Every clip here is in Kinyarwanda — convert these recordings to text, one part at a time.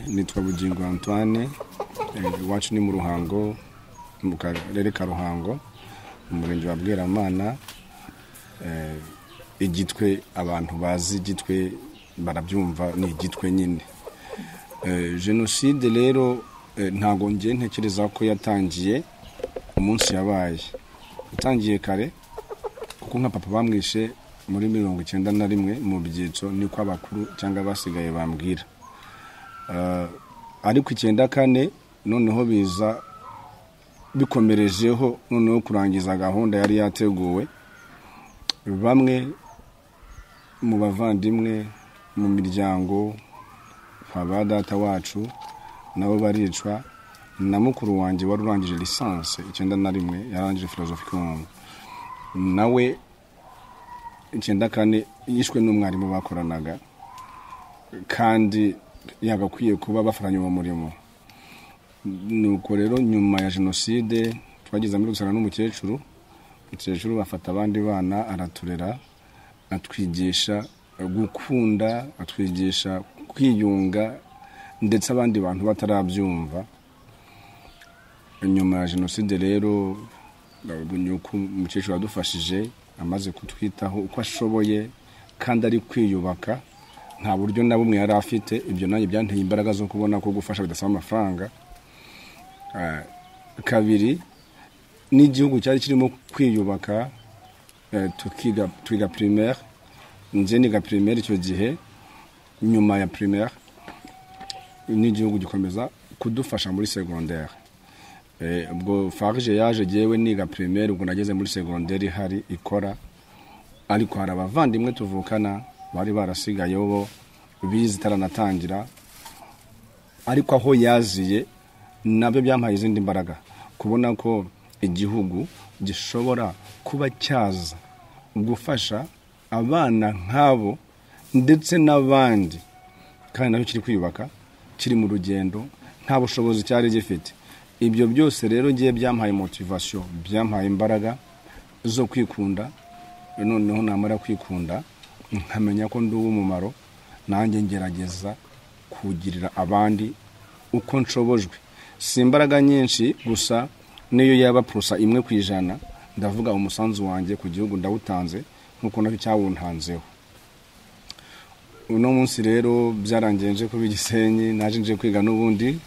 nitwa Bugingo Antoine, iwacu ni mu Ruhango, mu karere ka Ruhango, mu murenge wa Bweramana. Igitwe abantu bazi igitwe barabyumva, ni igitwe nyine. Jenoside rero ntago ngiye ntekereza ko yatangiye umunsi yabaye. Yatangiye kare kuko nka papa bamwishe muri 91 mu byitso, niko abakuru cyangwa basigaye bambwira. Ariko 94 noneho biza bikomerejeho, noneho kurangiza gahunda yari yateguwe. Bamwe mu bavandimwe mu miryango kwa data wacu nabo baricwa, na mukuru wanjye wari urangije lisansi 91 yarangije philosophe nawe 94 yishwe n'umwarimu bakoranaga, kandi yagakwiye kuba bafaranye mu murimo. Nuko rero nyuma ya jenoside twagize muri gusana n'umukecuru bafata abandi bana araturera, atwigisha gukunda, atwigisha kwiyunga, ndetse abandi bantu batarabyumva. Nyuma ya jenoside rero nyuko umukecuru adufashije, amaze kutwitaho uko ashoboye kandi ari kwiyubaka, nta buryo na bumwe yari afite. Ibyo nanjye byanteye imbaraga zo kubona ko gufasha bidasaba amafaranga. Kabiri, n'igihugu cyari kirimo kwiyubaka, twiga primaire, nje niga primaire icyo gihe. Nyuma ya primaire n'igihugu gikomeza kudufasha muri secondaire. Ubwo farge yaje jewe niga primaire, ubwo nageze muri secondaire hari ikora, ariko hari abavandimwe tuvukana bari barasigaye bo bizi taranatangira, ariko aho yaziye nabyo byampaye izindi mbaraga, kubona ko igihugu gishobora kuba cyaza gufasha abana nk'abo ndetse n'abandi, kandi nacyo kiri kwiyubaka, kiri mu rugendo, nta bushobozi cyari gifite. Ibyo byose rero ngiye byampaye motivation, byampaye imbaraga zo kwikunda. Noneho namara kwikunda nkamenya ko ndi uw'umumaro, nanjye ngerageza kugirira abandi uko nshobojwe. Si imbaraga nyinshi gusa, niyo yaba purusa 1%, ndavuga umusanzu wanjye ku gihugu ndawutanze nkuko nacyo cyawuntanzeho. Uno munsi rero byarangiye nje kuba Gisenyi, naje nje kwiga n'ubundi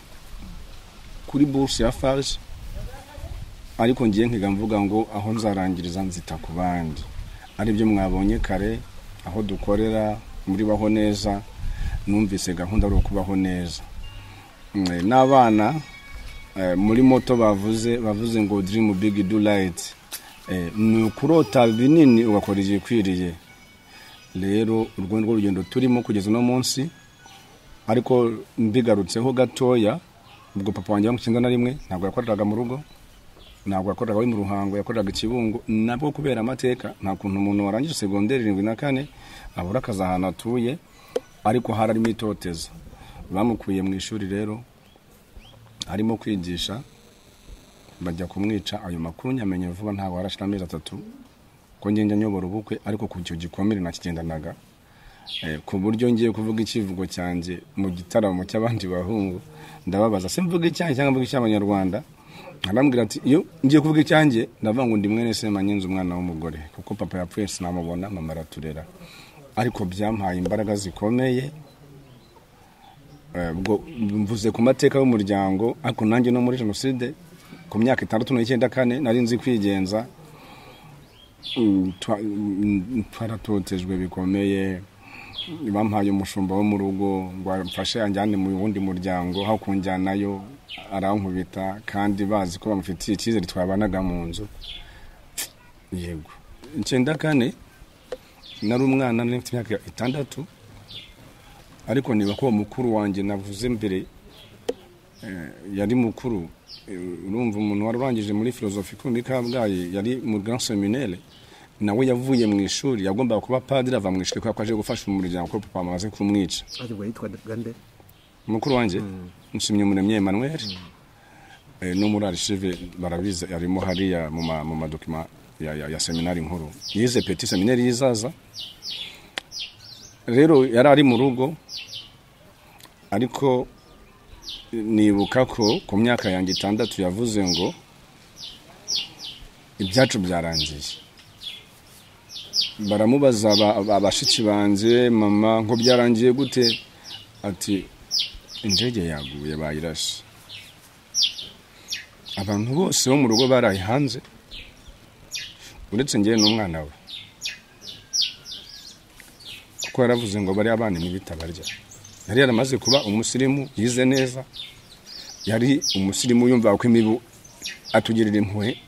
kuri bourse ya Farge, ariko ngiye nkiga mvuga ngo aho nzarangiriza nzita ku bandi. Ari byo mwabonye kare aho dukorera muri Baho Neza, numvise gahunda ari ukubaho neza. N'abana muri moto bavuze ngo dream big do light, ni ukurota binini ugakora igikwiriye. Rero urwo rugendo turimo kugeza no munsi, ariko mbigarutseho gatoya. Ubwo papa wanjye bamukinda na rimwe ntabwo yakoreraga mu rugo, ntabwo yakoreraga mu Ruhango, yakoreraga Kibungo. Nabwo kubera amateka, nta kuntu umuntu warangije secondaire 74 abura akazi ahantu atuye, ariko hararimo itoteza. Bamukuye mu ishuri rero arimo kwigisha, bajya kumwica. Ayo makuru nyamenye vuba, ntabwo harashira amezi 3 ko ngenda nyobora ubukwe, ariko ku cyo gikomere nakigendanaga, ku buryo ngiye kuvuga ikivugo cyanjye mu gitaramo cy'abandi bahungu, ndababaza se mvuga icyanjye cyangwa mvuga icy'abanyarwanda. Arambwira ati iyo ngiye kuvuga icyanjye ndavuga ngo ndi mwene se Manyenzi, umwana w'umugore, kuko papa yapfuye sinamubona, mama araturera. Ariko byampaye imbaraga zikomeye. Ubwo mvuze ku mateka y'umuryango, ariko nanjye no muri jenoside ku myaka 6 nari nzi kwigenza. Twaratotejwe bikomeye, bampaye umushumba wo mu rugo ngo amfashe anjyane mu wundi muryango, aho kunjyanayo arankubita, kandi bazi ko bamufitiye icyizere twabanaga mu nzu. Yego 94 nari umwana, nari mfite imyaka 6, ariko niba ko mukuru wanjye navuze mbere yari mukuru. Urumva umuntu warurangije muri philosophe muri Kabgayi, yari mu grand seminaire, nawe yavuye mu ishuri, yagombaga kuba padiri, ava mu ishuri ko aje gufasha umuryango ko papa amaze kumwica. Ariko yitwa Gande mukuru wanjye Nshimye Muremye Emmanuel. No muri archive barabiza, arimo hariya mu madokima ya seminari nkuru. Yize petit seminari yizaza. rero yari ari mu rugo ariko nibuka ko ku myaka yanjye 6 yavuze ngo ibyacu byarangiye. Baramubaza abashiki banje mama ngo byarangiye gute, ati indege yaguye bayirashe. Abantu bose bo mu rugo baraye hanze uretse njye n'umwana we, kuko yaravuze ngo bari abana n'ibitabarya. Yari yaramaze kuba umusirimu, yize neza, yari umusirimu yumva ko imibu atugirira impuhwe.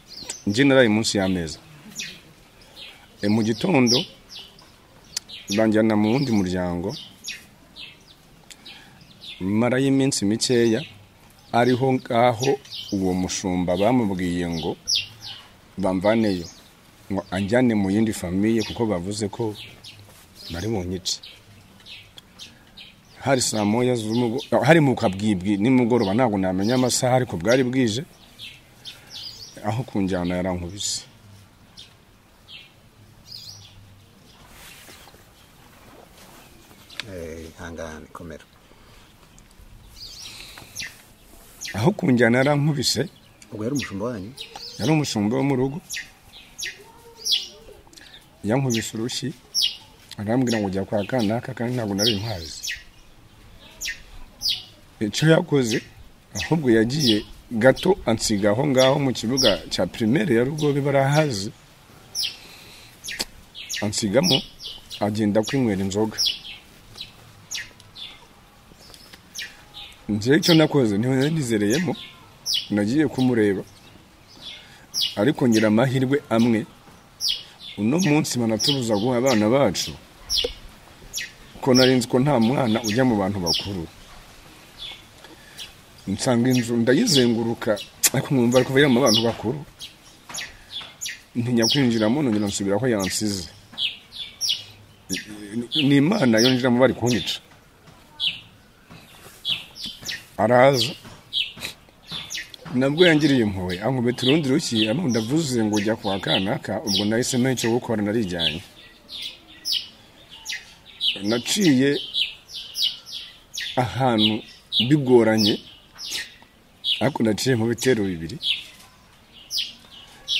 Njye naraye munsi y'ameza. Mu gitondo banjyana mu wundi muryango, marayo iminsi mikeya ariho ngaho uwo mushumba bamubwiye ngo bamvaneyo ngo anjyane mu yindi famiye kuko bavuze ko bari bunyice. Hari saa moya hari mu kabwibwi nimugoroba, ntabwo namenya amasaha ariko bwari bwije, aho kunjyana yarankubise. Hangane komera. Aho kunjyana yarankubise. Ubwo yari umushumba wanyu? Yari umushumba wo mu rugo. Yankubise urushyi arambwira ngo ujya kwa kanaka kandi ntabwo nari mpazi. Icyo yakoze ahubwo yagiye gato ansiga aho ngaho mu kibuga cya primaire ya Rugobe barahazi, ansigamo agenda kwinywera inzoga. Njye icyo nakoze niho nizereyemo, nagiye kumureba ariko ngira amahirwe amwe. Uno munsi banatubuza guha abana bacu ko narinzi ko nta mwana ujya mu bantu bakuru. Nsanga inzu ndayizenguruka ariko mwumva ariko kuva mu bantu bakuru ntinya kwinjiramo, nongera nsubira aho yansize. Ni Imana yonjiramo bari kunyica. Araza nabwo yangiriye impuhwe, ankubita urundi rushyi ndavuze ngo ujya kwa kanaka. Ubwo nahise menya icyo gukora, narijyanye. Naciye ahantu bigoranye ariko naciye mu bitero bibiri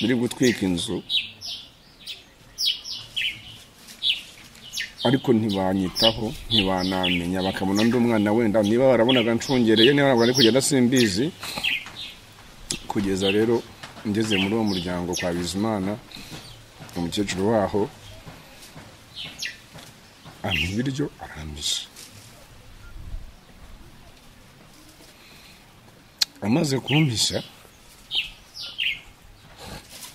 biri gutwika inzu, ariko ntibanyitaho, ntibanamenya, bakabona ndi umwana wenda niba barabonaga ncungereye, niba bari kugenda simbizi. Kugeza rero ngeze muri uwo muryango kwa Bizimana, umukecuru waho ampa ibiryo arambisha. Amaze kumpisha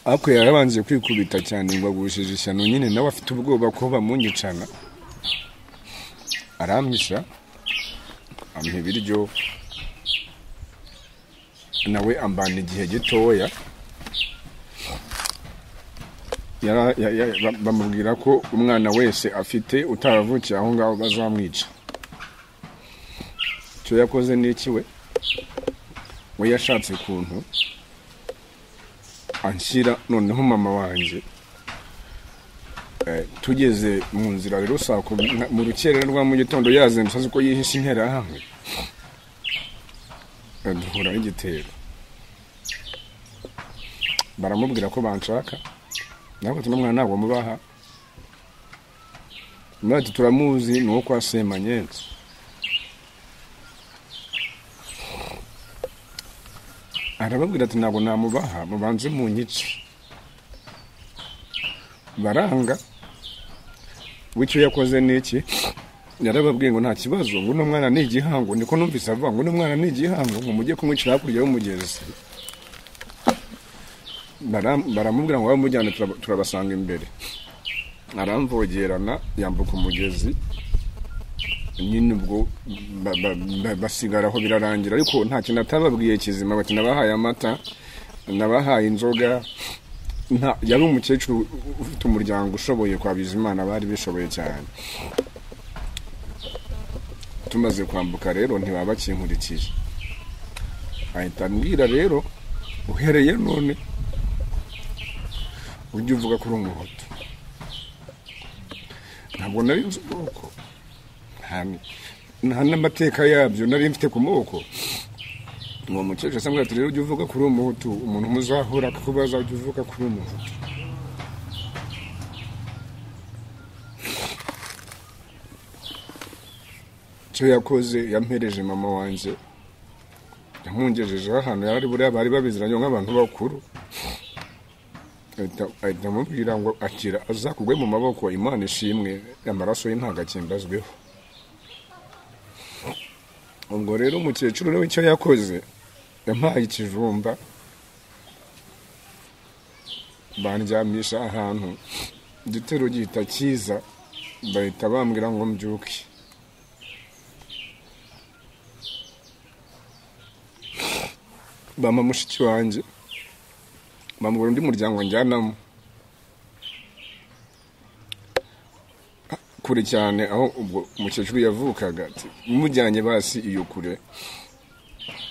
ako yarabanje kwikubita cyane ngo agushije ishyano, nyine nawe afite ubwoba ko bamunyicana. Arampisha ampa ibiryo, nawe ambana igihe gitoya. Bamubwira ko umwana wese afite utaravukiye aho ngaho bazamwica. Icyo yakoze n'iki we yashatse kuntu anshyira noneho mama wanjye. Tugeze mu nzira rero mu rukerera rwa mu gitondo yazengurutse azi ko yihishe interahamwe, duhura n'igitero. Baramubwira ko banshaka, ntabwo n'umwana ntabwo mubaha. Mwati turamuzi ni uwo kwa Semanyenzi. Arababwira ati ntabwo namubaha, mubanze mu nyice. Baranga. Wicyo yakoze n'iki? Yarababwiye ngo nta kibazo, ngo uno mwana ni igihango. Niko numvise avuga ngo uno mwana ni igihango, ngo mujye kumwicira hakurya y'umugezi. Baramubwira ngo bamujyane turabasanga imbere. Aramvogerana yambuka umugezi, nyine ubwo basigaraho birarangira. Ariko nta kintu atababwiye kizima, bati nabahaye amata, nabahaye inzoga. Yari umukecuru ufite umuryango ushoboye kwa Bizimana, bari bishoboye cyane. Tumaze kwambuka rero ntibaba bakinkurikije. Ahita ambwira rero, uhereye none ujye uvuga kuri umuhoto. Ntabwo nari nzi ubwoko nta n'amateka yabyo nari mfite ku moko. Ngo mukecuru asambwira ati rero ujye uvuga kuri umuhutu, umuntu muzahura akakubaza ujye uvuga kuri umuhutu. Icyo yakoze yampereje mama wanjye, yamungejejeho ahantu yari buriya bari babiziranye nk'abantu bakuru, ahita amubwira ngo akira azakugwe mu maboko, Imana ishimwe, amaraso ye ntabwo akimbazweho. Ubwo rero umukecuru rero icyo yakoze yampaye ikijumba, bandyamisha ahantu igitero gihita kiza, bahita bambwira ngo mbyuke. Bama mushiki wanjye bamubura undi muryango njyanamo kure cyane aho ubwo umukecuru yavukaga, ati mujyanye basi iyo kure.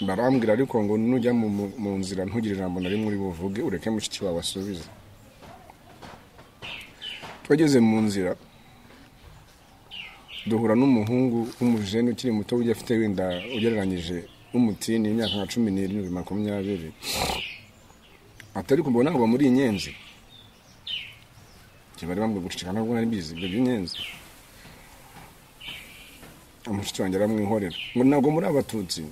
Barambwira ariko ngo nujya mu nzira ntugire ijambo na rimwe uri buvuge, ureke mushiki wawe asubize. Twageze mu nzira duhura n'umuhungu w'umujene ukiri muto ujya afite wenda ugereranyije umutini imyaka nka 17-20. Atari kubona ngo muri Inyenzi. Kibari bambwe gucika ntabwo nari bizi ibyo by'Inyenzi. Umushiki wanjye aramwihorera ngo ntabwo muri abatutsi.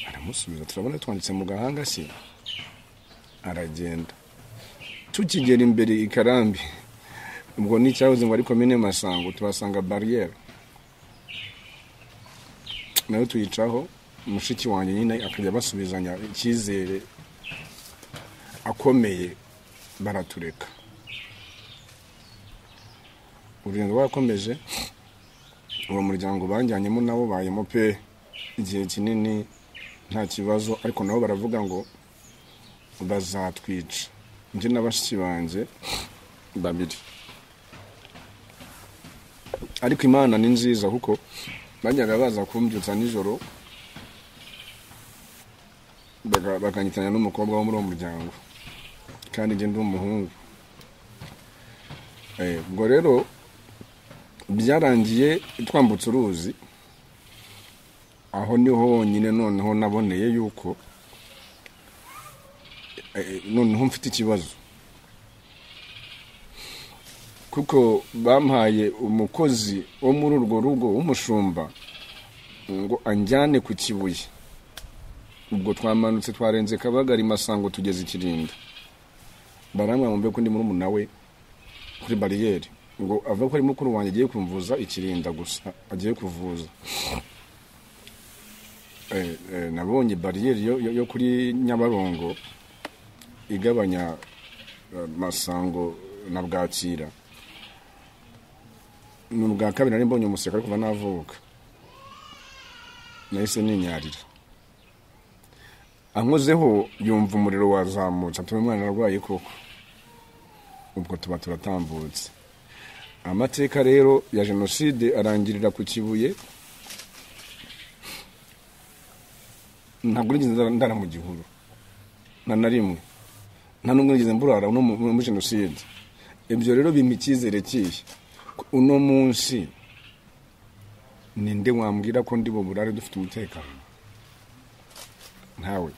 Aramusubiza turabona twanditse mu gahanga se. Aragenda. Tukigera imbere ikarambi. Ubwo ni cyahoze ngo ari komine Masango, tubasanga barriere. Nayo tuyicaho, umushiki wanjye nyine akajya basubizanya icyizere akomeye, baratureka. Urugendo rwakomeje, uwo muryango banjyanyemo nabo bayemo pe igihe kinini nta kibazo, ariko nabo baravuga ngo bazatwica. Njye n'abashiki banjye babiri. Ariko Imana ni nziza kuko bajyaga baza kumbyutsa nijoro bakanyitanya n'umukobwa wo muri uwo muryango, kandi njye ndi umuhungu. Ubwo rero byarangiye twambutse uruzi, aho niho honyine noneho naboneye yuko noneho mfite ikibazo, kuko bampaye umukozi wo muri urwo rugo w'umushumba ngo anjyane ku Kibuye. Ubwo twamanutse twarenze Kabagari Masango tugeze Ikirinda. Baramwa mumbe ko ndi muri umuna we kuri barriere, ngo ava ko ari mukuru wanjye agiye kumvuza Ikirinda gusa, agiye kuvuza. Nabonye barriere yo kuri Nyabarongo igabanya Masango na Bwakira. Nubwa kabiri nari mbonye umuseka kuva navuka, nahise ninyarira. Ankozeho yumva umuriro wazamutse, atume umwana arwaye koko. Ubwo tuba turatambutse. Amateka rero ya jenoside arangirira ku Kibuye. Ntabwo nigeze ndara mu gihuru na rimwe, nta n'umwe nigeze mburara no mu jenoside. Ibyo rero bimpa icyizere kihe uno munsi. Ninde wambwira ko ndi burare dufite umutekano? Ntawe.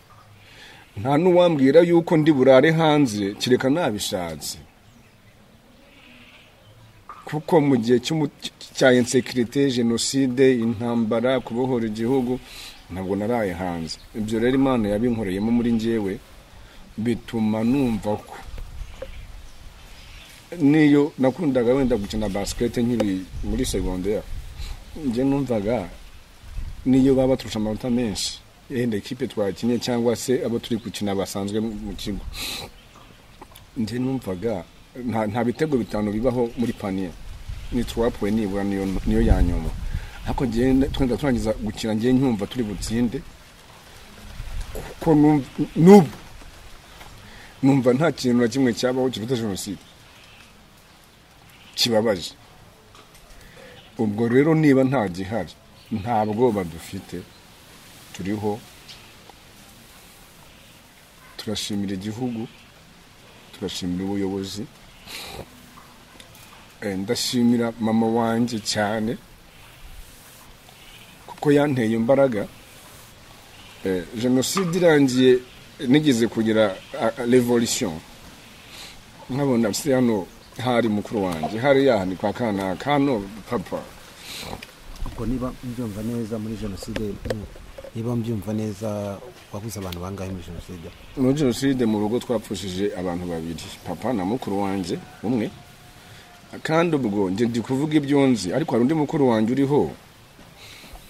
Nta n'uwambwira yuko ndi burare hanze kireka nabishatse, kuko mu gihe cya insécurité, jenoside, intambara, kubohora igihugu, ntabwo naraye hanze. Ibyo rero Imana yabinkoreyemo muri njyewe, bituma numva ko niyo nakundaga wenda gukina basket nkiri muri secondaire, nje numvaga niyo baba turusha amanota menshi yenda equipe twakinye cyangwa se abo turi gukina basanzwe mu kigo, nje numvaga nta bitego bitanu bibaho muri panier, ni 3 points nibura niyo yanyuma. Hako je twenda turangiza gukina nje nyumva turi butsinde, kuko numva nta kintu na kimwe cyabaho kiruta jenoside kibabaje. Ubwo rero niba nta gihari, ntabwo badufite, turiho turashimira igihugu, turashimira ubuyobozi. Ndashimira mama wanjye cyane ko yanteye imbaraga. Jenoside irangiye nigeze kugira revolution nkabona se hano hari mukuru wanjye hari yahani kwa kana kano papa. ubwo niba mbyumva neza muri jenoside, niba mbyumva neza wabuze abantu bangahe muri jenoside? Muri jenoside mu rugo twapfushije abantu babiri, papa na mukuru wanjye umwe, kandi ubwo nje ndi kuvuga ibyo nzi, ariko hari undi mukuru wanjye uriho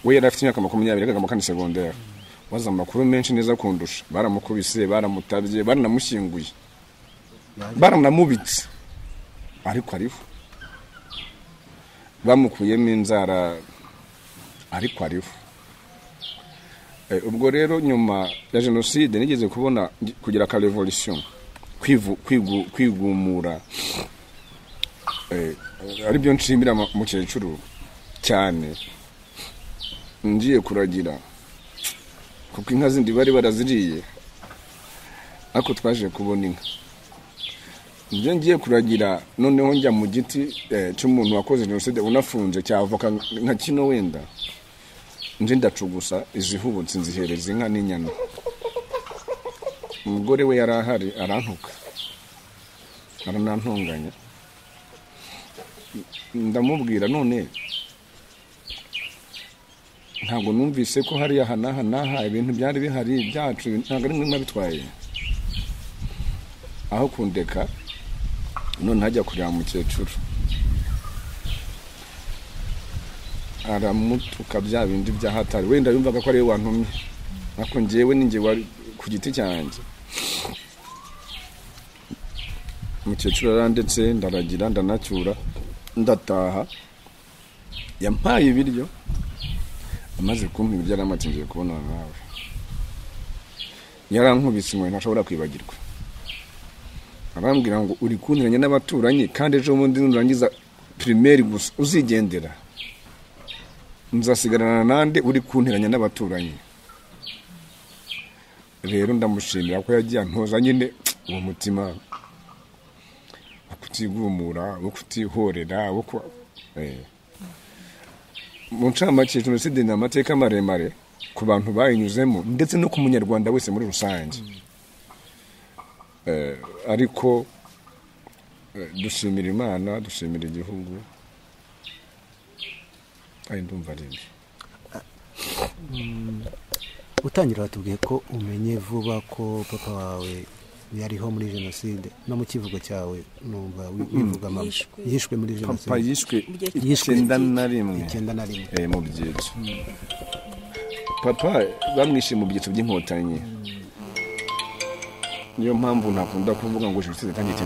we yari afite imyaka 20 agaga mu kane secondaire, waza amakuru menshi neza kundusha, baramukubise baramutabye baranamushyinguye baranamubitse, ariko ariho bamukuyemo inzara, ariko ariho. Ubwo rero nyuma ya jenoside nigeze kubona kugira ka revolution kwigumura, ari byo nshimira mukecuru cyane. Ngiye kuragira kuko inka zindi bari baraziriye, ako twaje kubona inka. Ngiye kuragira, noneho njya mu giti cy'umuntu wakoze jenoside unafunze cyavoka nka kino wenda, nje ndacugusa izihubutse nzihereza inka n'inyana. Umugore we yari ahari arantuka aranantunganya, ndamubwira none ntabwo numvise ko hari aha ibintu byari bihari byacu, ntabwo ari mwe bitwaye, aho kundeka none hajya kurya mukecuru aramutuka bya bindi byahatari, wenda yumvaga ko ari we wantumye, ariko njyewe ninjye wari ku giti cyanjye. Mukecuru arandetse ndaragira ndanacyura ndataha, yampaye ibiryo, amaze kumpa ibiryo aramatingiye kubona nawe, yarankubise imwe ntashobora kwibagirwa, arambwira ngo uri kuntiranya n'abaturanyi, kandi ejo bundi nurangiza primaire gusa uzigendera, nzasigarana nande uri kuntiranya n'abaturanyi. Rero ndamushimira ko yagiye antoza nyine uwo mutima wo kutigumura, wo kutihorera, wo mu ncamake jenoside ni amateka maremare ku bantu bayinyuzemo ndetse no ku munyarwanda wese muri rusange. Ariko dushimira Imana, dushimira igihugu, kandi ndumva ari utangira batubwiye ko umenye vuba ko papa wawe yariho muri jenoside, no mu kivugo cyawe numva wivuga mama yishwe muri jenoside. Papa yishwe 91 mu byitso. Papa bamwishe mu byitso by'inkotanyi, niyo mpamvu ntakunda kuvuga ngo jenoside tangiye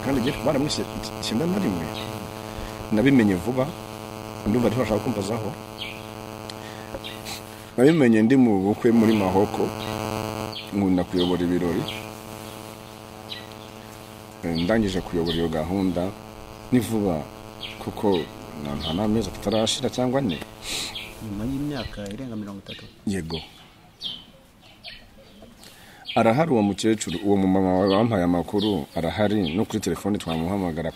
kandi gihe baramwishe 91. Nabimenye vuba, ndumva ntashaka kumbazaho. Nabimenye ndi mu bukwe muri Mahoko, nkunda kuyobora ibirori. Ndangije kuyobora iyo gahunda ni vuba, kuko nta n'amezi atarashira cyangwa ne, nyuma y'imyaka irenga 30. Yego, arahari uwo mukecuru, uwo mumama wampaye amakuru arahari, no kuri telefone twamuhamagara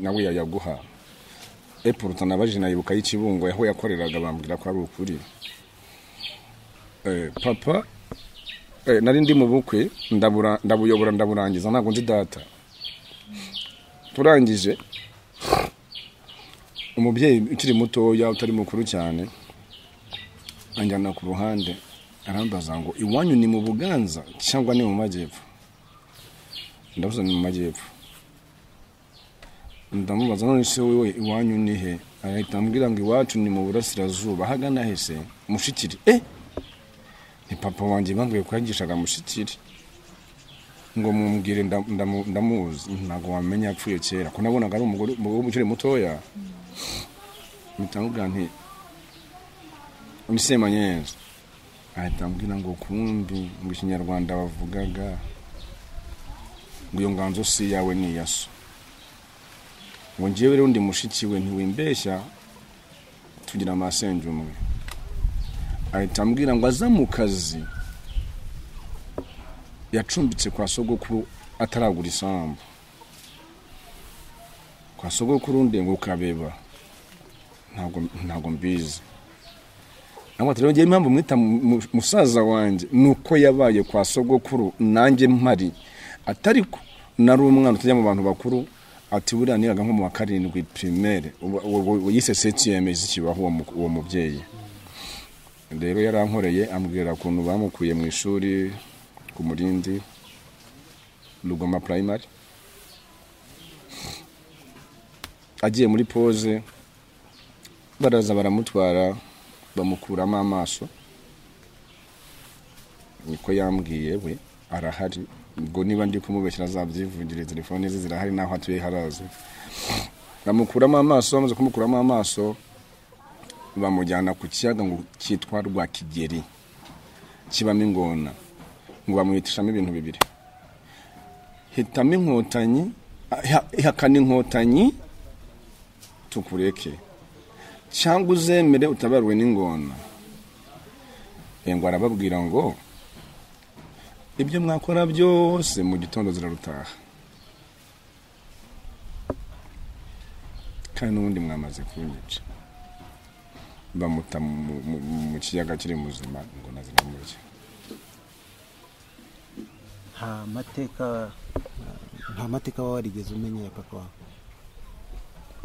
nawe yaguha. Pourtant nabaje nayibuka y'Ikibungo yaho yakoreraga, bambwira ko ari ukuri. Papa nari ndi mu bukwe, ndabuyobora ndaburangiza, ntabwo nzi data. Turangije, umubyeyi ukiri mutoya utari mukuru cyane anjyana ku ruhande, arambaza ngo iwanyu ni mu Buganza cyangwa ni mu Majyepfo? Ndavuze ni mu Majyepfo. Ndamubaza none se wewe iwanyu ni he? Ahita ambwira ngo iwacu ni mu Burasirazuba, hagana hese Mushikiri. Ni papa wanjye bambwiye ko yagishaga Mushikiri, ngo mumbwire ndamuzi. Ntago wamenya apfuye kera, ko nabonaga ari umugore ukiri mutoya. Mitangubwa nti umisema nyenzi, ahita ambwira ngo kumbi mu Kinyarwanda bavugaga ngo iyo nganzo si yawe ni yaso, ngo njyewe rero ndi mushiki we, ntiwimbeshya tugira amasenje umwe. Ahita ambwira ngo aza mu kazi, yacumbitse kwa sogokuru ataragura isambu, kwa sogokuru ndengo Kabeba, ntago mbizi. amwatira ngiye impamvu mwita musaza wanje nuko yabaye kwa sogokuru nanjye mpari atariko nari umwana tujya mu bantu bakuru ati buriya nigaga nko mu wa 7 primaire yise 7e zikibaho uwo mubyeyi rero yarankoreye ambwira kuntu bamukuye mu ishuri ku Murindi Rugoma primary agiye muri pause baraza baramutwara bamukuramo amaso niko yambwiye we arahari ngo niba ndi kumubeshyira azabyivugire telefone ze zirahari naho atuye harazi bamukuramo amaso bamaze kumukuramo amaso bamujyana ku kiyaga ngo cyitwa Rwakigeri kibamo ingona ngo bamwitishamo ibintu bibiri hitamo inkotanyi ihakana inkotanyi tukureke cyangwa uzemere utabarwe n'ingona ngo arababwira ngo ibyo mwakora byose mu gitondo zirarutaha kandi n'ubundi mwamaze kunyica bamuta mu kiyaga kiri muzima ngo nazinamurye nta mateka warigeze umenya ya papa wawe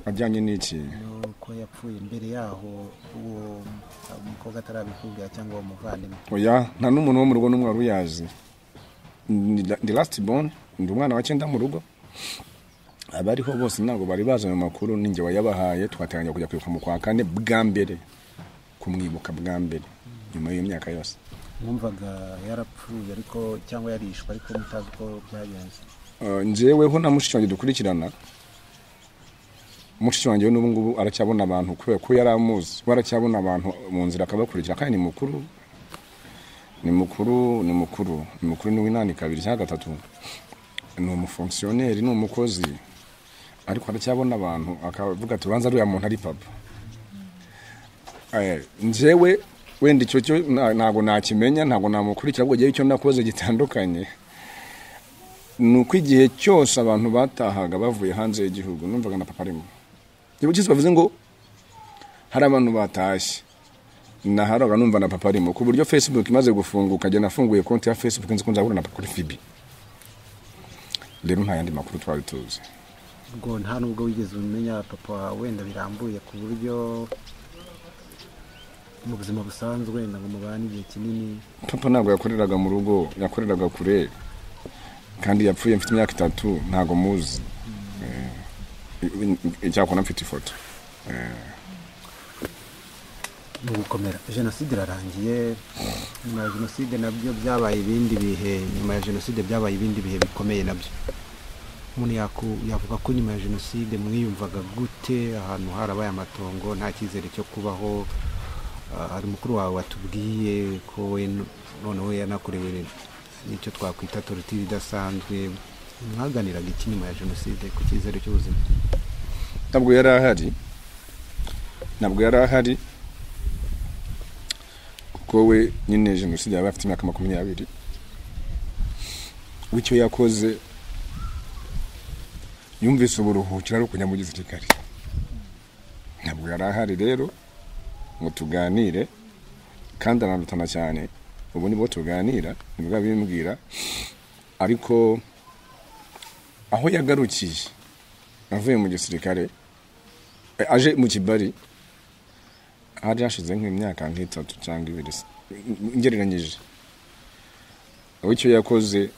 ajyanye n'iki nuko yapfuye mbere yaho uwo umukobwa atarabikubwira cyangwa uwo muvandimwe oya nta n'umuntu wo mu rugo n'umwe waruyazi ndi last born ndi umwana wa 9 mu rugo abariho bose ntabwo bari baje mu makuru ninjye wayabahaye twateganya kujya kwibuka mu kwa 4 bwa mbere kumwibuka bwa mbere nyuma y'imyaka yose mwumvaga yarapfuye ariko cyangwa yarishwe ariko mutazi ko byagenze njyeweho na mushiki wanjye dukurikirana mushiki wanjye n'ubu ngubu aracyabona abantu kubera ko yaramuzi waracyabona abantu mu nzira akabakurikira kandi ni mukuru ni w'inani kabiri cyangwa gatatu ni umufonctionnaire ni umukozi ariko aracyabona abantu akavuga ati ubanza ari muntu ari papa njyewe wenda icyo cyo ntago nakimenya ntago namukurikira ahubwo gihe icyo nakoze gitandukanye nuko igihe cyose abantu batahaga bavuye hanze y'igihugu numvaga na papa arimo ibo cyose bavuze ngo hari abantu batashye naharaga numva na papa arimo ku buryo Facebook imaze gufunguka je nafunguye konti ya Facebook nzi ko nzahura na papa kuri Fibi rero nta yandi makuru twari tuzi ngo nta nubwo wigeze umenya papa wenda birambuye ku buryo mu buzima busanzwe wenda ngo mubane igihe kinini papa ntabwo yakoreraga mu rugo yakoreraga kure kandi yapfuye mfite imyaka 3 ntago muzi icyakora mfite ifoto mu gukomera jenoside irarangiye nyuma ya jenoside nabyo byabaye ibindi bihe nyuma ya jenoside byabaye ibindi bihe bikomeye nabyo umuntu yavuga ko nyuma ya jenoside mwiyumvaga gute ahantu harabaye amatongo nta cyizere cyo kubaho hari mukuru wawe watubwiye ko we noneho yanakorewe nicyo twakwita torture idasanzwe mwaganiraga iki nyuma ya jenoside ku cyizere cy'ubuzima ntabwo yari ahari kuko we nyine jenoside yaba afite imyaka 20 wicyo yakoze yumvise uburuhukira ari kujya mu gisirikare ntabwo yari ahari rero ngo tuganire kandi arandutana cyane ubu nibo tuganira nibwo bimbwira ariko aho yagarukiye avuye mu gisirikare aje mu Kibari hari hashize nk'imyaka 3 cyangwa 2 ngereranyije icyo yakoze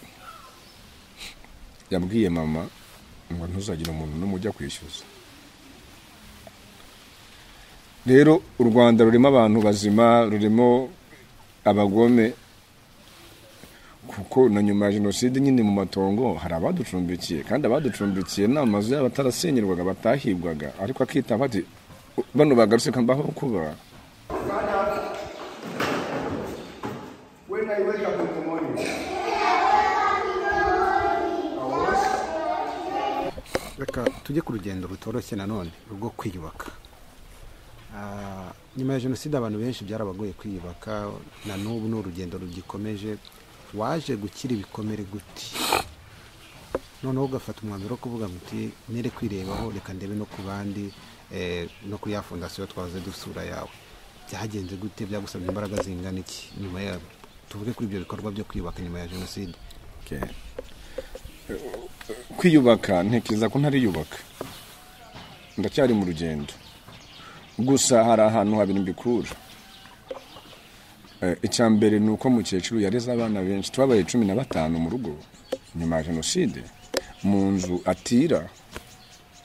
yabwiye mama ngo ntuzagira umuntu n'umujya kwishyuza rero u Rwanda rurimo abantu bazima rurimo abagome kuko na nyuma ya jenoside nyine mu matongo hari abaducumbikiye kandi abaducumbikiye n'amazu y'abatarasenyerwaga batahibwaga ariko akitaba ati bano bagarutse kambaho kuba reka tujye ku rugendo rutoroshye nanone rwo kwiyubaka nyuma ya jenoside abantu benshi byarabagoye kwiyubaka na n'ubu n'urugendo rugikomeje waje gukira ibikomere gute noneho ugafata umwanzuro wo kuvuga ngo nere kwirebaho reka ndebe no ku bandi no kuri ya fondasiyo twahoze dusura yawe byagenze gute, byagusabye imbaraga zingana iki nyuma yabo? Tuvuge kuri ibyo bikorwa byo kwiyubaka nyuma ya jenoside. Kwiyubaka ntekereza ko ntariyubaka, ndacyari mu rugendo, gusa hari ahantu habiri mbikura. Icya mbere ni uko mukecuru yareze abana benshi, twabaye 15 mu rugo nyuma ya jenoside, mu nzu atira,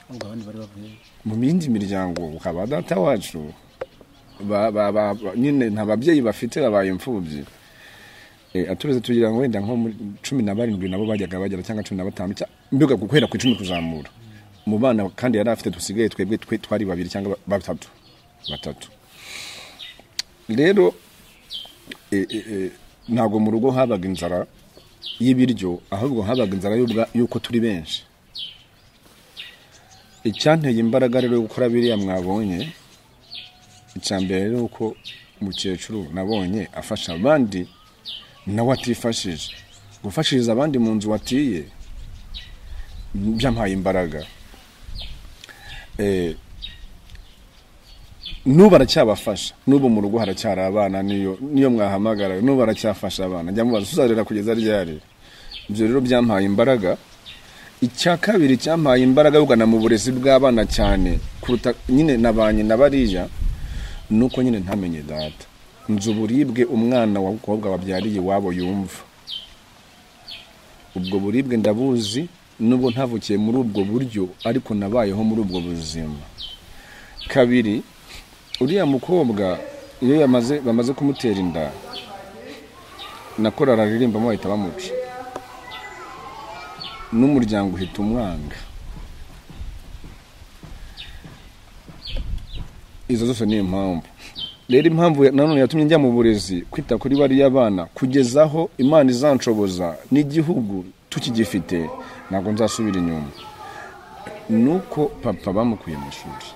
abandi bari bavuye mu bindi miryango, ukaba data wacu nyine nta babyeyi bafite, babaye imfubyi. Atureze tugira ngo wenda nko 17 nabo bajyaga bagera cyangwa 15 mbiga gukwera ku 10 kuzamura mu bana, kandi yari afite dusigaye twebwe twari 2 cyangwa 3. Rero ntago mu rugo habaga inzara y'ibiryo, ahubwo habaga inzara yuko turi benshi. Icyanteye imbaraga rero gukora biriya mwabonye, icyambere rero uko mukecuru nabonye afasha abandi nawe atifashije, gufashiriza abandi mu nzu watiye byampaye imbaraga. Nubu aracyabafasha, nubu mu rugo haracyari abana, niyo mwahamagara nubu aracyafasha abana, njya mubaza uzarera kugeza ryari. Ibyo rero byampaye imbaraga. Icya kabiri cyampaye imbaraga ugana mu burezi bw'abana cyane kuruta nyine nabanye nabariya, nuko nyine ntamenye data, nzu buribwe umwana w'umukobwa wabyariye wabo yumva. Ubwo buribwe ndabuzi, nubwo ntavukiye muri ubwo buryo, ariko nabayeho muri ubwo buzima. Kabiri, uriya mukobwa iyo bamaze kumutera inda, nakora raririmba mo bahita bamuca, n'umuryango uhita umwanga. Izo zose ni impamvu. Rero impamvu nanone yatumye njya mu burezi, kwita kuri bariya bana, kugezaho Imana izanshoboza n'igihugu tukigifite, ntabwo nzasubira inyuma. Nuko papa bamukuye mu ishuri.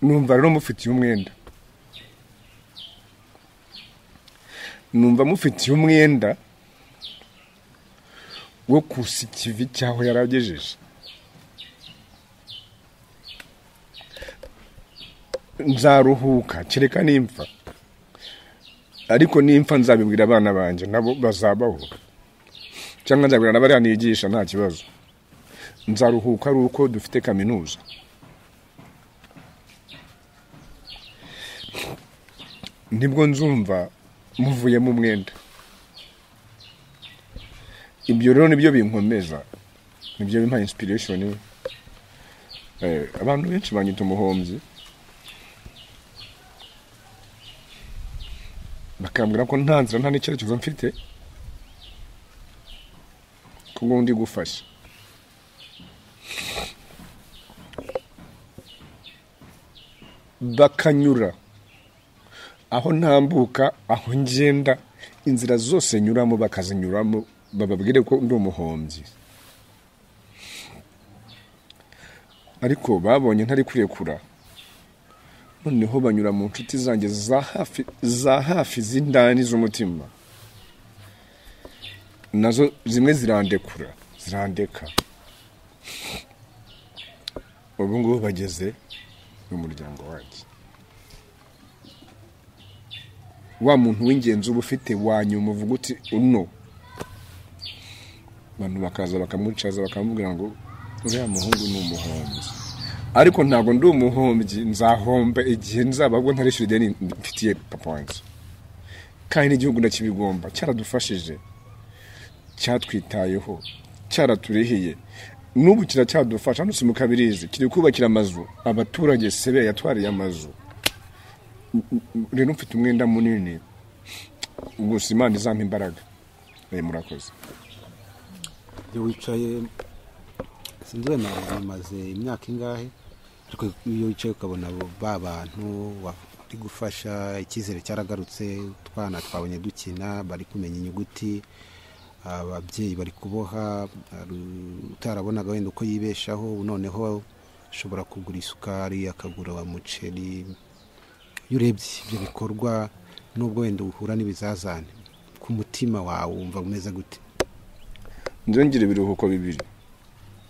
Numva rero mufitiye umwenda, numva mufitiye umwenda wo kusikivi cyaho yaragejeje. Nzaruhuka kereka nimfa, ariko nimfa nzabibwira abana banje, nabo bazabaho, cyangwa nzabwira n'abari nigisha, nta kibazo. Nzaruhuka ari uko dufite kaminuza. Nibwo nzumva muvuye mu mwenda. Ibyo rero nibyo binkomeza, nibyo bimpa inspiration. Abantu benshi banyita umuhombyi, bakambwira ko nta nzira, nta n'icyerekezo mfite, ko ndi gufasha. Bakanyura aho ntambuka, aho ngenda, inzira zose nyuramo bakazinyuramo, bababwire ko ndi umuhombyi. Ariko babonye ntari kurekura, noneho banyura mu nshuti zanjye za hafi z'indani z'umutima, nazo zimwe zirandeka. Ubu ngubu bageze mu muryango wanjye. Wa muntu w'ingenzi uba ufite wanyuma uvuga uti uno, abantu bakaza bakamucaza bakamubwira ngo uriya muhungu ni umuhombyi. Ariko ntabwo ndi umuhombyi, nzahomba igihe nzababwo ntarishyura ideni mfitiye papa wanjye. Kandi n'igihugu ndakibigomba, cyaradufashije, cyatwitayeho, cyaraturihiye, n'ubu kiracyadufasha. Hano si mu Kabirizi kiri kubakira amazu, abaturage sebe yatwariye amazu. Rero mfite umwenda munini, gusa Imana izampa imbaraga. Murakoze. Iyo wicaye sinzi maze imyaka ingahe, ariko iyo wicaye ukabona ba bantu bari gufasha, icyizere cyaragarutse, twana twabonye dukina, bari kumenya inyuguti, ababyeyi bari kuboha, utarabonaga wenda uko yibeshaho, noneho ashobora kugura isukari, akagura wa muceri. Iyo urebye ibyo bikorwa, nubwo wenda uhura n'ibizazane, ku mutima wawe wumva umeze gute? ngira ibiruhuko bibiri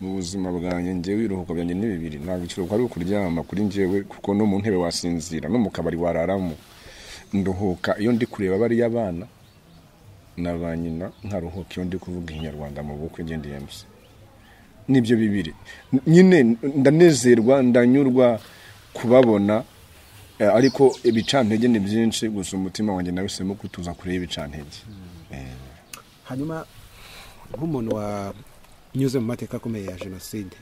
mu buzima bwanjye. Ngewe ibiruhuko byanjye ni bibiri, ntabwo ikiruhuko ari ukuryama kuri ngewe, kuko no mu ntebe wasinzira, no mu kabari wararamo. Nduhuka iyo ndi kureba bari abana na ba nyina, nkaruhuka iyo ndi kuvuga ikinyarwanda mu bukwe ngendeye MC. Nibyo bibiri nyine, ndanezerwa ndanyurwa kubabona, ariko ibicantege ni byinshi, gusa umutima wanjye nawisemo kutuza kureba ibicantege. Hanyuma nk'umuntu wanyuze mu mateka akomeye ya jenoside,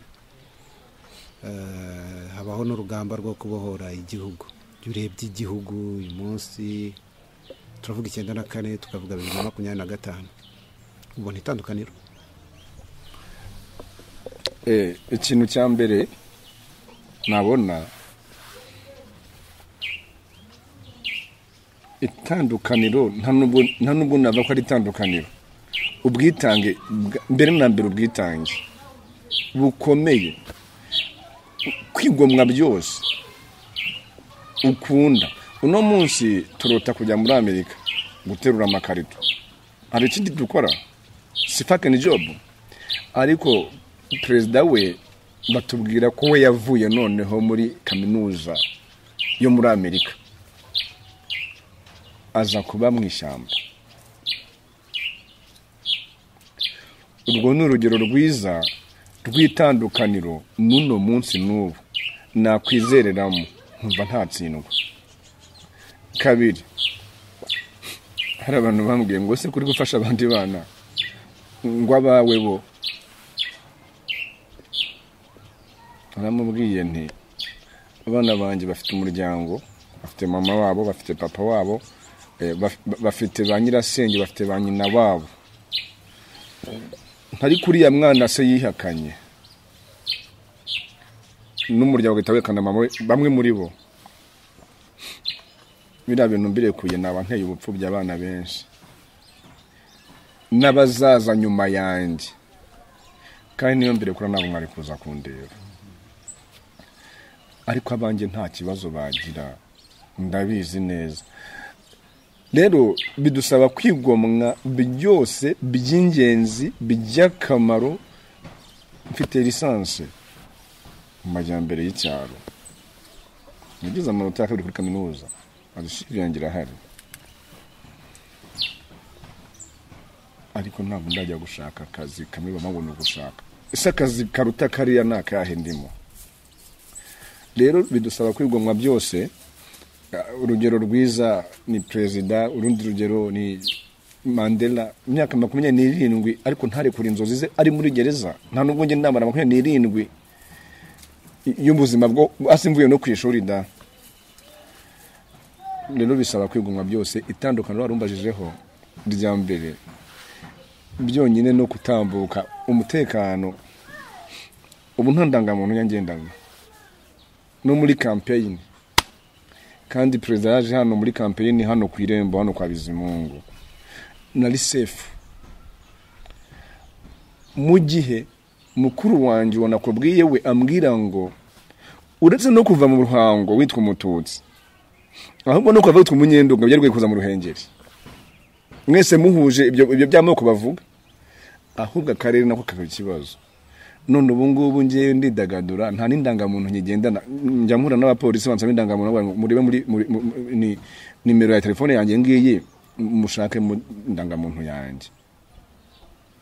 habaho n'urugamba rwo kubohora igihugu. Iyo urebye igihugu uyu munsi, turavuga 94 tukavuga 2025, ubona itandukaniro? Ikintu cya mbere nabona itandukaniro, nta nubwo nava ko ari itandukaniro. Ubwitange mbere na mbere, ubwitange bukomeye, kwigomwa byose ukunda. Uno munsi turota kujya muri Amerika guterura amakarito, hari ikindi dukora, si fucking job. Ariko perezida we batubwira ko we yavuye noneho muri kaminuza yo muri Amerika aza kuba mu ishyamba. Urwo ni urugero rwiza rw'itandukaniro n'uno munsi n'ubu nakwizereramo nkumva ntatsindwa. Kabiri, hari abantu bambwiye ngo se kuri gufasha abandi bana ngo abawe bo. Naramubwiye nti abana banjye bafite umuryango, bafite mama wabo, bafite papa wabo, bafite ba nyirasenge, bafite ba nyina wabo. Ntari kuri ya mwana se yihakanye n'umuryango gitawekana mama bamwe muri bo. Bira bintu mbirekuye n'abanteye ubupfubya abana benshi n'abazaza nyuma yanjye, kandi niyo mbere kuri nabo mwari kuza kundeba. Ariko abanjye nta kibazo bagira, ndabizi neza. Rero bidusaba kwigomwa byose by'ingenzi by'akamaro. Mfite lisansi mu majyambere y'icyaro, nagize amanota ya kabiri kuri kaminuza, adushirangira hari. Ariko ntabwo ndajya gushaka akazi kamwe bamabona gushaka. Ese akazi karuta kariya nakahe ndimo? Rero bidusaba kwigomwa byose. Urugero rwiza ni perezida, urundi rugero ni Mandela, imyaka 27 ariko ntare kuri inzozi ze, ari muri gereza. Nta nubwo nge ndamara 27 y'ubuzima bwo asimvuye no kwishuri da. Rero bisaba kwigomwa byose. Itandukaniro warumbajijeho rya mbere byonyine no kutambuka umutekano. Ubu ntandangamuntu yangendana no muri campaign, kandi perezida yaje hano muri campaign hano ku irembo hano kwa Bizimungu, nari safe. Mu gihe mukuru wanjye wanakubwiye we ambwira ngo uretse no kuva mu ruhango witwa Umututsi, ahubwo no kuva witwa Umunyendunga byarwe kuza mu Ruhengeri, mwese muhuje ibyo byamoko bavuga, ahubwo akarere nako kakaba ikibazo. None ubu ngubu ngiye ndidagadura, nta n'indangamuntu nyigendana, njya mpura n'abapolisi bansaba indangamuntu, muribe muri ni nimero ya telefone yanjye ngiye mushake mu ndangamuntu yanjye.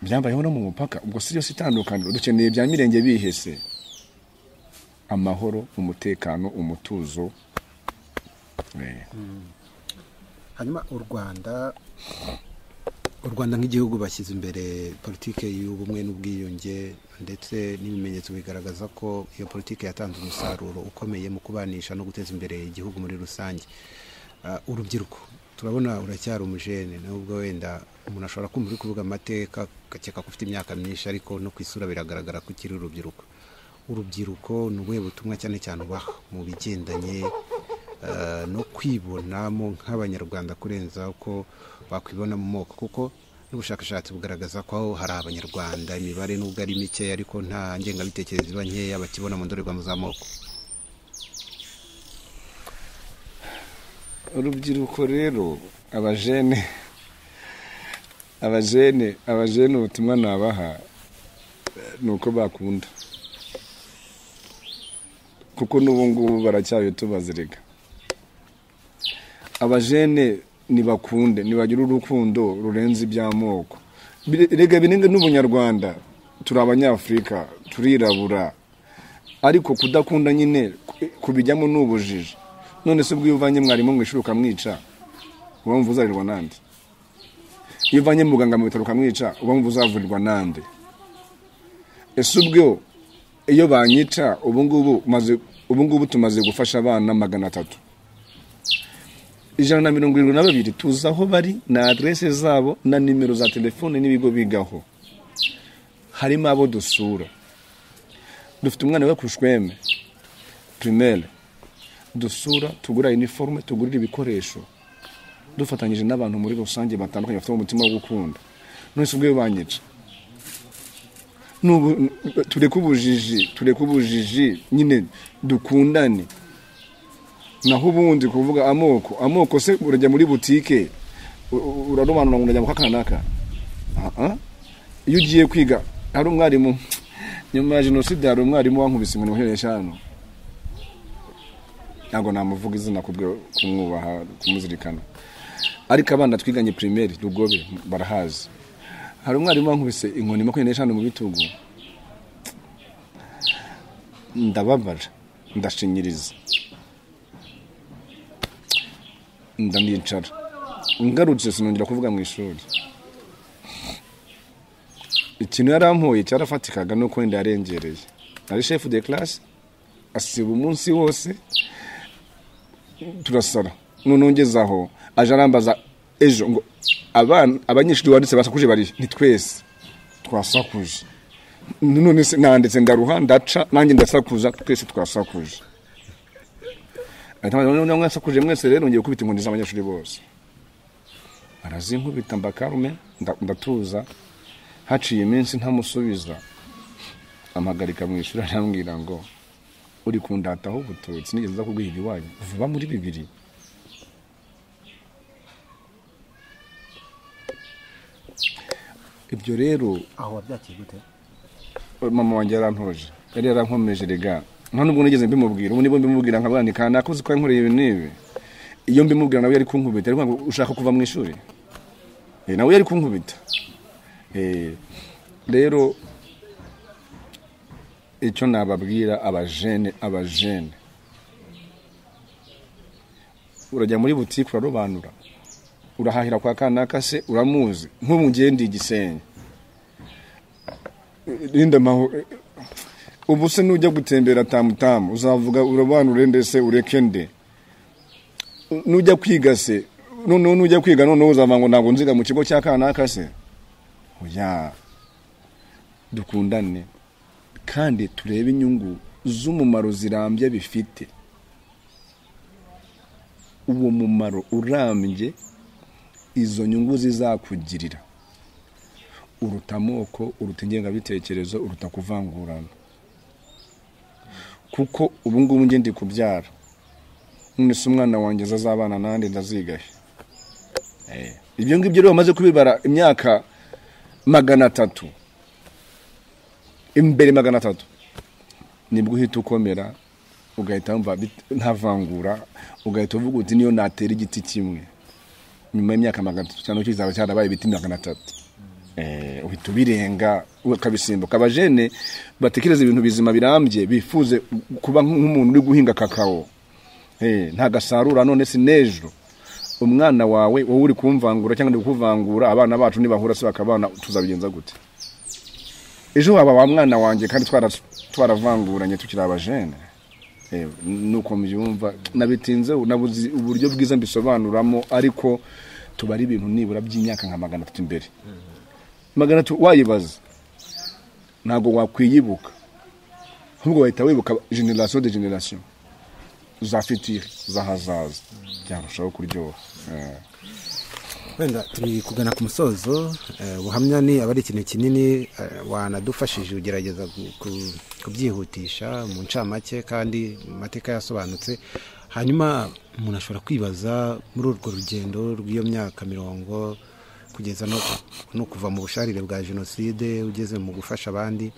Byambayeho no mu mupaka. Ubwo serious itandukaniro dukeneye bya mirenge bihese, amahoro, umutekano, umutuzo. Hanyuma u Rwanda nk'igihugu bashyize imbere politike y'ubumwe n'ubwiyunge, ndetse n'ibimenyetso bigaragaza ko iyo politike yatanze umusaruro ukomeye mu kubanisha no guteza imbere igihugu muri rusange. Urubyiruko turabona uracyari umujene, nubwo wenda umuntu ashobora kumva uri kuvuga amateka gakeka ko ufite imyaka myinshi, ariko no kwisura biragaragara ko ukiri urubyiruko. Urubyiruko ni ubuhe butumwa cyane cyane ubaha mu bigendanye no kwibonamo nk'abanyarwanda kurenza uko bakwibona mu moko? Kuko n'ubushakashatsi bugaragaza ko hari abanyarwanda imibare nubwo ari mike, ariko nta ngengabitekerezo iba nkeya bakibona mu ndorerwamo z'amoko. Urubyiruko rero, abajene abajene ubutumwa nabaha nuko bakunda, kuko n'ubu ngubu baracyayo tubazirega. Abajene nibakunde, nibagira urukundo rurenze iby'amoko. Rega binenge n'ubunyarwanda, turi abanyafrika, turirabura, ariko kudakunda nyine kubijyamo n'ubujiji. None se ubwo uvanye mwarimu mu ishuri ukamwica, wumva uzarirwa nande? Iyo uvanye muganga mu bitaro ukamwica, wumva uzavurirwa nande? Ese ubwo iyo banyica ubu ngubu tumaze gufasha abana 300, 172 tuzi aho bari na adresse zabo na nimero za telefone n'ibigo bigaho. Harimo abo dusura. Dufite umwana we kushweme primaire, dusura, tugura uniforme, tugurira ibikoresho, dufatanyije n'abantu muri rusange batandukanye bafite umutima wo gukunda. None se ubwo banyica, tureke ubujiji nyine dukundane. Naho ubundi kuvuga amoko se urajya muri butike urarobanura ngo unajya mu kakanaka. Iyo ugiye kwiga, hari umwarimu nyuma ya jenoside, hari umwarimu wankubise ngo 5. Ntabwo namuvuga izina kubwo kumwubaha, kumuzirikana, ariko abana twiganye primaire Rugobe barahazi. Hari umwarimu wankubise inkoni 25 mu bitugu. Ndababara, ndashinyiriza, ndanicara, ngarutse sinongera kuvuga mu ishuri. Ikintu yarampoye cyarafatikaga no ko ndarengereye. Ari chef de classe, asiba umunsi wose, turasara. Nonongezaho aje arambaza ejo ngo abanyeshuri wanditse basakuje bari nitwese twasakuje. None se nanditse ndaruha ndaca nanjye ndasakuza, twese twasakuje. None mwasakuje mwese rero ngiye kubita inkoni z'abanyeshuri bose. Arazinkubita mbakarume, ndatuza. Haciye iminsi ntamusubiza, amagarika mu ishuri arambwira ngo uri kundataho ubututsi, nigeze nza kubwira iwanyu vuba muri 2. Ibyo rero aho wabyakiye gute? Mama wanjye yarantoje, yari yarankomeje rega. Nta nubwo nigeze mbimubwira, ubu nibo mbimubwira nkabana kana nakoze ko yankoreye ibintu nibi. Iyo mbimubwira nawe yari kunkubita, ariko ushaka kuva mu ishuri. Nawe yari kunkubita. Rero icyo nababwira abajene, urajya muri butike urarobanura, urahahira kwa kanaka se uramuzi, nk'ubu ngende Igisenyi, rinda maho ubu se nujya gutembera tamutamu uzavuga urobanure ndetse ureke nde? Nujya kwiga se nujya kwiga none uzavanga ntabwo nziga mu kigo cya kanaka se? Oya, dukundane kandi turebe inyungu z'umumaro zirambye bifite. Uwo mumaro urambye, izo nyungu zizakugirira, urutamoko, urutengenga bitekerezo, urutakuvangurana. Kuko ubu ngubu nge ndi kubyara, none se umwana wanjye azabana nande ndazigahe? Ibyo ngibyo rero bamaze kubibara imyaka 300, imbere 300, nibwo uhita ukomera, ugahita wumva ntavangura, ugahita uvuga uti niyo natera igiti kimwe nyuma y'imyaka 300 cyane kizaba cyarabaye ibiti 300. Uhita ubirenga ukabisimbuka. Abajene batekereza ibintu bizima birambye, bifuze kuba nk'umuntu uri guhinga kakao, nta gasarura. None se nejo umwana wawe wowe uri kumvangura cyangwa ndi kuvangura, abana bacu nibahura se bakabana, tuzabigenza gute? Ejo waba wa mwana wanjye kandi twaravanguranye tukiri abajene. Nuko mbyumva nabitinze, nabuzi uburyo bwiza mbisobanuramo, ariko tubari ibintu nibura by'imyaka nka 300 imbere. 300 wayibaza, ntago wakwiyibuka, ahubwo wahita wibuka generation de generation za future za hazaza, byarushaho kuryoha. Wenda turi kugana ku musozo, buhamya ni abari ikintu kinini wanadufashije ugerageza kubyihutisha mu ncamake kandi mateka yasobanutse. Hanyuma umuntu ashobora kwibaza muri urwo rugendo rw'iyo myaka 40 kugeza no kuva mu busharire bwa jenoside ugeze mu gufasha abandi,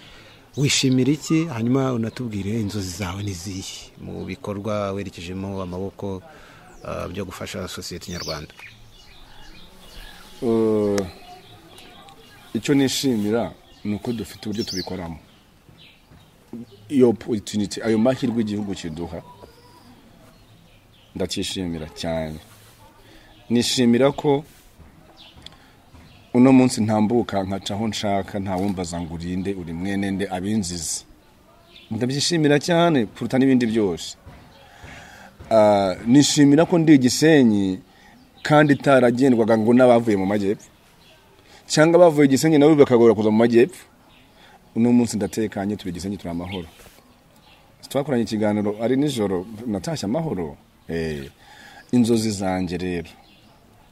wishimira iki? Hanyuma unatubwire inzozi zawe n'izihe mu bikorwa werekejemo amaboko byo gufasha sosiyete nyarwanda. Icyo nishimira ni uko dufite uburyo tubikoramo, iyo opportunity, ayo mahirwe igihugu kiduha ndacyishimira cyane. Nishimira ko uno munsi ntambuka nkacaho nshaka, ntawumbaza ngo urinde uri mwene nde abinzizi. Ndabyishimira cyane kuruta n'ibindi byose. Nishimira ko ndi Gisenyi kandi taragendwaga ngo n'abavuye mu majyepfo cyangwa bavuye Gisenyi nabo bakagora kuza mu majyepfo. Uno munsi ndatekanye, turi Gisenyi, turi amahoro. Twakoranye ikiganiro ari nijoro, natashya amahoro. Inzozi zanjye rero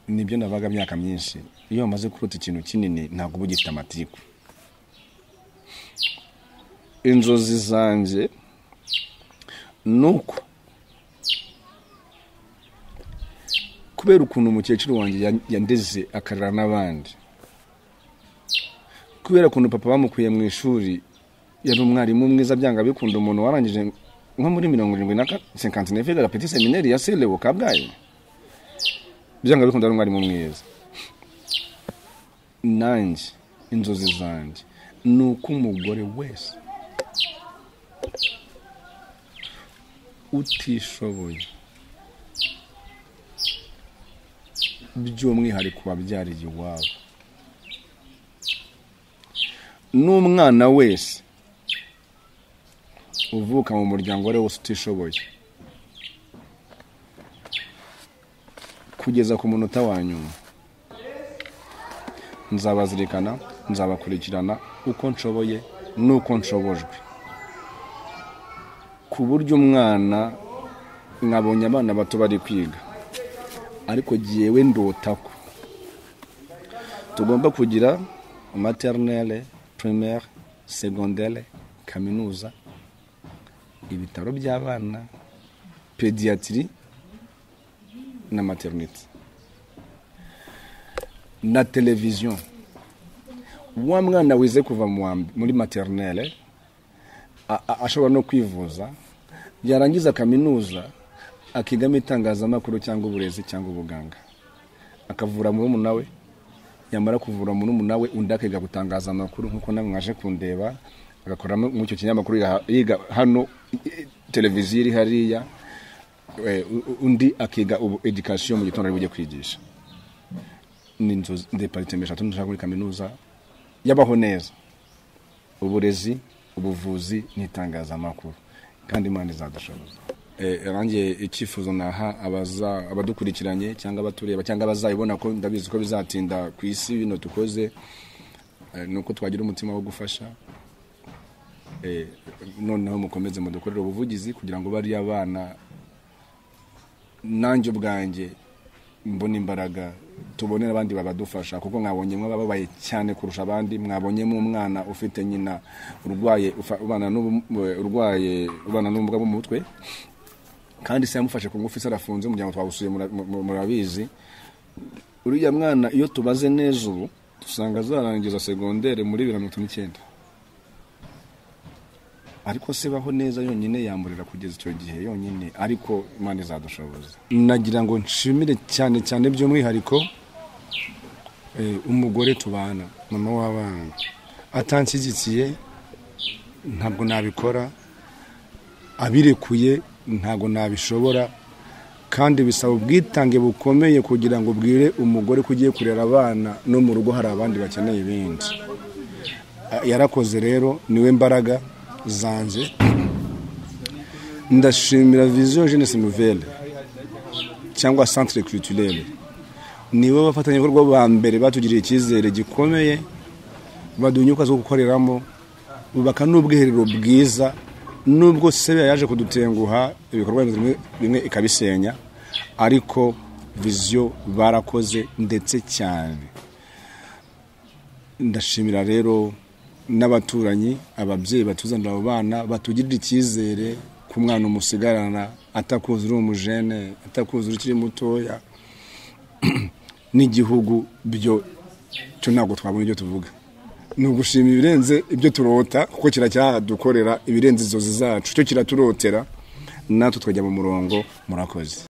nibyo nabaga myaka myinshi, iyo bamaze kurota ikintu kinini ntabwo uba ugifite amatiku. Inzozi zanjye nuko kubera ukuntu umukecuru wanjye yandeze akarera n'abandi, kubera ukuntu papa bamukuye mu ishuri, yari umwarimu mwiza byanga bikunda, umuntu warangije nko muri 59 de la petite séminaire ya Selewo Kabgayi, byanga bikunda ari umwarimu mwiza. Nanjye inzozi zanjye nuko umugore wese utishoboye by'umwihariko wabyariye iwabo, n'umwana wese uvuka mu muryango wari wose utishoboye, kugeza ku munota wa nyuma nzabazirikana, nzabakurikirana uko nshoboye n'uko nshobojwe, ku buryo umwana nkabonye abana bato bari kwiga, ariko giyewe ndota ko tugomba kugira maternelle, primaire, secondaire, kaminuza, ibitaro by'abana, pediatrie na maternité na television. Wa mwana wize kuva muri maternelle ashobora no kwivuza, yarangiza kaminuza akigamo itangazamakuru cyangwa uburezi cyangwa ubuganga, akavura murumuna we, yamara kuvura murumuna we undi akiga gutangaza amakuru nkuko namwe mwaje kundeba, agakora mu cyo kinyamakuru yiga hano, televiziyo iri hariya, undi akiga education mu gitondo ari bujye kwigisha. Ni inzozi departement eshatu ndashaka muri kaminuza yabaho neza, uburezi, ubuvuzi n'itangazamakuru, kandi Imana izadushoboza. Rangiye icyifuzo naha abadukurikiranye cyangwa abatureba cyangwa bazayibona ko ndabizi ko bizatinda ku isi bino tukoze, nuko twagira umutima wo gufasha. Noneho mukomeze mudukorera ubuvugizi kugira ngo bari abana nanjye ubwanjye mbona imbaraga, tubonera abandi babadufasha, kuko mwabonye mwababaye cyane kurusha abandi. Mwabonye mu mwana ufite nyina urwaye, ubana n'ubumuga bw'umutwe, kandi se yamufashe ku ngufu, sarafunze, umuryango twawusuye murabizi. Uriya mwana iyo tubaze neza ubu dusanga zarangiza secondaire muri 2019, ariko se baho neza yonyine yamburira kugeza icyo gihe yonyine, ariko Imana izadushoboza. Nagira ngo nshimire cyane cyane by'umwihariko umugore tubana, mama w'abana, atanshyigikiye ntabwo nabikora, abirekuye ntabwo nabishobora, kandi bisaba ubwitange bukomeye kugira ngo bwire umugore kugiye kurera abana no mu rugo hari abandi bakeneye ibindi. Yarakoze rero, niwe mbaraga zanjye. Ndashimira Vision Jeunesse Nouvelle cyangwa Centre Culturel, nibo bafatanyabikorwa ba mbere batugiriye icyizere gikomeye, badunyuka zo gukoreramo, bubaka n'ubwiherero bwiza, nubwo sebe yaje kudutenguha ibikorwa bimwe ikabisenya, ariko Vision barakoze ndetse cyane. Ndashimira rero n'abaturanyi, ababyeyi batuzanira abo bana, batugirira icyizere ku mwana umusigarana, atakuzura umujene, atakuzura ukiri mutoya, n'igihugu byo cyo ntabwo twabona ibyo tuvuga ni ugushima ibirenze ibyo turota kuko kiracyadukorera ibirenze inzozi zacu cyo kiraturotera natwe twajya mu murongo murakoze.